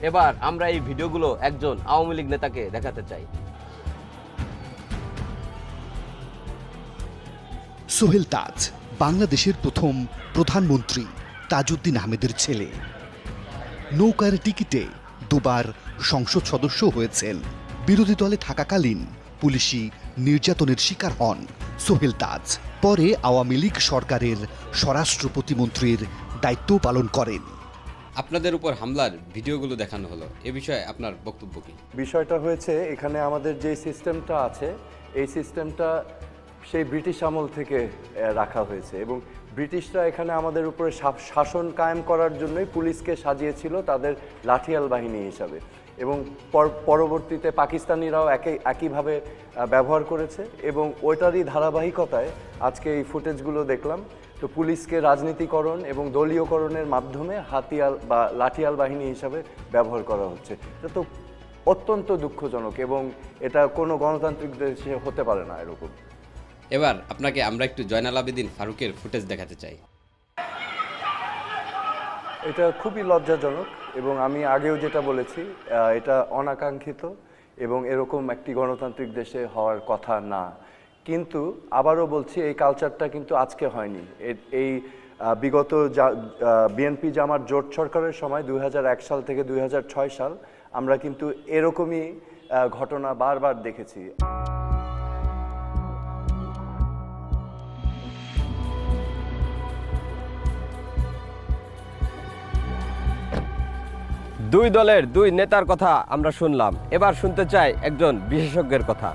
এবার আমরা এই ভিডিওগুলো একজন আওয়ামী লীগ নেতাকে দেখাতে চাই। সোহেল তাজ বাংলাদেশের প্রথম প্রধানমন্ত্রী তাজউদ্দিন আহমেদের ছেলে। নৌকার টিকিটে দুবার সংসদ সদস্য হয়েছেন। বিরোধী দলে থাকাকালীন পুলিশি নির্যাতনের শিকার হন সোহেল তাজ। পরে আওয়ামী লীগ সরকারের স্বরাষ্ট্র প্রতিমন্ত্রীর দায়িত্ব পালন করেন। আপনাদের উপর হামলার ভিডিওগুলো দেখানো হলো, এ বিষয়ে আপনার বক্তব্য কি? বিষয়টা হয়েছে এখানে আমাদের যে সিস্টেমটা আছে এই সিস্টেমটা সেই ব্রিটিশ আমল থেকে রাখা হয়েছে এবং ব্রিটিশরা এখানে আমাদের উপরে শাসন কায়েম করার জন্যই পুলিশকে সাজিয়েছিল তাদের লাঠিয়াল বাহিনী হিসাবে এবং পরবর্তীতে পাকিস্তানিরাও একইভাবে ব্যবহার করেছে এবং ওইটারই ধারাবাহিকতায় আজকে এই ফুটেজগুলো দেখলাম। তো পুলিশকে রাজনীতিকরণ এবং দলীয়করণের মাধ্যমে হাতিয়ার বা লাঠিয়াল বাহিনী হিসাবে ব্যবহার করা হচ্ছে। এটা তো অত্যন্ত দুঃখজনক এবং এটা কোনো গণতান্ত্রিক দেশে হতে পারে না এরকম। এবার আপনাকে আমরা একটু জয়নাল আবেদিন ফারুকের ফুটেজ দেখাতে চাই। এটা খুবই লজ্জাজনক এবং আমি আগেও যেটা বলেছি এটা অনাকাঙ্ক্ষিত এবং এরকম একটি গণতান্ত্রিক দেশে হওয়ার কথা না। কিন্তু আবারও বলছি এই কালচারটা কিন্তু আজকে হয়নি। এই বিগত বিএনপি জামাত জোট সরকারের সময় 2001 সাল থেকে 2006 সাল আমরা কিন্তু এরকমই ঘটনা বারবার দেখেছি। দুই দলের দুই নেতার কথা আমরা শুনলাম, এবার শুনতে চাই একজন বিশেষজ্ঞের কথা।